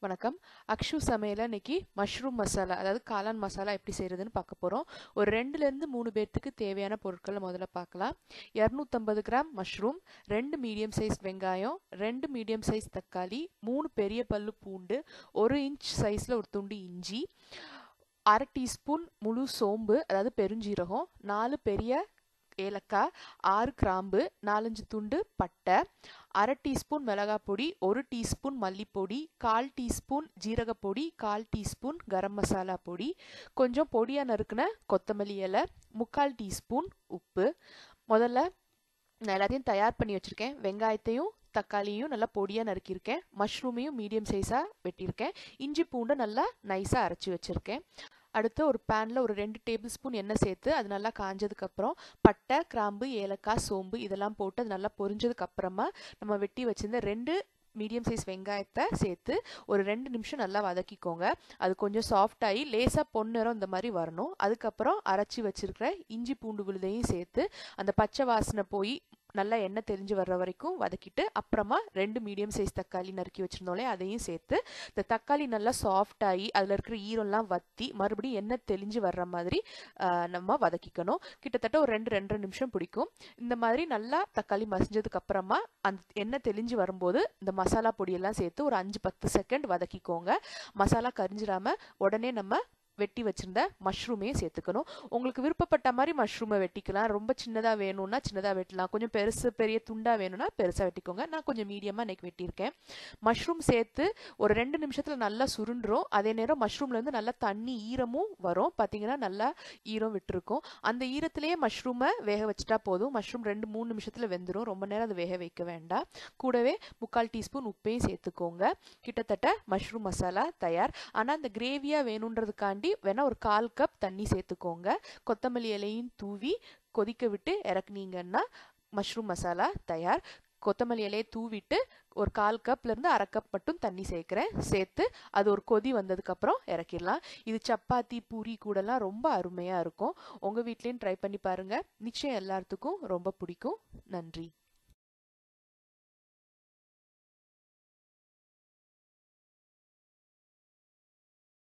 வணக்கம். அக்ஷு சமையல்ல இன்னைக்கு மஷ்ரூம் மசாலா, அதாவது காளான் மசாலா எப்படி செய்யறதுன்னு பார்க்க போறோம். ஒரு 2ல இருந்து 3 பேர்த்துக்கு தேவையான பொருட்களை முதல்ல பார்க்கலாம். 250 கிராம் மஷ்ரூம், 2 மீடியம் சைஸ் வெங்காயம், 2 மீடியம் சைஸ் தக்காளி, 3 பெரிய பல்லு பூண்டு, 1 இன்ச் சைஸ்ல ஒரு துண்டு இஞ்சி, 1/2 டீஸ்பூன் முழு சோம்பு அதாவது பெருஞ்சீரகம், 4 பெரிய ஏலக்காய், 6 கிராம்பு, 4-5 துண்டு பட்டை, 1/2 டீஸ்பூன் மிளகாய் பொடி, 1 teaspoon மல்லிப்பொடி, 1/4 teaspoon ஜீரகப்பொடி, 1/4 teaspoon garam masala பொடி, கொஞ்சம் பொடியா நறுக்குன கொத்தமல்லி இலை, 3/4 டீஸ்பூன் உப்பு. முதல்ல நான் எல்லாத்தையும் தயார் பண்ணி வச்சிருக்கேன். வெங்காயத்தையும் தக்காளியும் நல்லா பொடியா நறுக்கியிருக்கேன். மஷ்ரூமையும் மீடியம் சைஸா வெட்டியிருக்கேன். இஞ்சி பூண்டை நல்லா நைஸா அரைச்சி வச்சிருக்கேன். அடுத்து ஒரு பேனில் ஒரு 2 டேபிள் ஸ்பூன் எண்ணெய் சேர்த்து அது நல்லா காஞ்சதுக்கப்புறம் பட்டை, கிராம்பு, ஏலக்காய், சோம்பு இதெல்லாம் போட்டு அது நல்லா பொரிஞ்சதுக்கு அப்புறமா நம்ம வெட்டி வச்சிருந்த 2 மீடியம் சைஸ் வெங்காயத்தை சேர்த்து ஒரு 2 நிமிஷம் நல்லா வதக்கிக்கோங்க. அது கொஞ்சம் சாஃப்ட் ஆகி லேசாக பொன்னிறம் இந்த மாதிரி வரணும். அதுக்கப்புறம் அரைச்சி வச்சிருக்கிற இஞ்சி பூண்டு விழுதையும் சேர்த்து அந்த பச்சை வாசனை போய் நல்லா எண்ணெய் தெளிஞ்சு வர்ற வரைக்கும் வதக்கிட்டு அப்புறமா 2 மீடியம் சைஸ் தக்காளி நறுக்கி வச்சிருந்தோம்லே அதையும் சேர்த்து இந்த தக்காளி நல்லா சாஃப்ட் ஆகி அதில் இருக்கிற ஈரம்லாம் வத்தி மறுபடியும் எண்ணெய் தெளிஞ்சு வர்ற மாதிரி நம்ம வதக்கிக்கணும். கிட்டத்தட்ட ஒரு 2-2.5 நிமிஷம் பிடிக்கும். இந்த மாதிரி நல்லா தக்காளி மசிஞ்சதுக்கு அப்புறமா அந்த எண்ணெய் தெளிஞ்சு வரும்போது இந்த மசாலா பொடியெல்லாம் சேர்த்து ஒரு 5-10 செகண்ட் வதக்கிக்கோங்க. மசாலா கரிஞ்சிடாம உடனே நம்ம வெட்டி வச்சிருந்த மஷ்ரூமையும் சேர்த்துக்கணும். உங்களுக்கு விருப்பப்பட்ட மாதிரி மஷ்ரூமை வெட்டிக்கலாம். ரொம்ப சின்னதாக வேணும்னா சின்னதாக வெட்டலாம். கொஞ்சம் பெரிய துண்டாக வேணும்னா பெருசாக வெட்டிக்கோங்க. நான் கொஞ்சம் மீடியமாக இன்னைக்கு வெட்டியிருக்கேன். மஷ்ரூம் சேர்த்து ஒரு 2 நிமிஷத்தில் நல்லா சுருண்டுரும். அதே நேரம் மஷ்ரூம்லேருந்து நல்லா தண்ணி ஈரமும் வரும். பார்த்தீங்கன்னா நல்லா ஈரம் விட்டுருக்கும். அந்த ஈரத்திலேயே மஷ்ரூமை வேக வச்சுட்டா போதும். மஷ்ரூம் 2-3 நிமிஷத்தில் வெந்துடும். ரொம்ப நேரம் அதை வேக வைக்க வேண்டாம். கூடவே 3/4 டீஸ்பூன் உப்பையும் சேர்த்துக்கோங்க. கிட்டத்தட்ட மஷ்ரூம் மசாலா தயார். ஆனால் இந்த கிரேவியாக வேணுன்றதுக்காண்டி வேணா ஒரு 1/4 கப் தண்ணி சேர்த்துக்கோங்க. கொத்தமல்லி இலையும் தூவி கொதிக்க விட்டு இறக்குனீங்கன்னா மஷ்ரூம் மசாலா தயார். கொத்தமல்லி இலையை தூவிட்டு ஒரு 1/4 கப்ல இருந்து 1/2 கப் மட்டும் தண்ணி சேர்த்து அது ஒரு கொதி வந்ததுக்கு அப்புறம் இறக்கிடலாம். இது சப்பாத்தி பூரி கூடலாம் ரொம்ப அருமையா இருக்கும். உங்க வீட்லயும் ட்ரை பண்ணி பாருங்க. நிச்சயம் எல்லாத்துக்கும் ரொம்ப பிடிக்கும். நன்றி.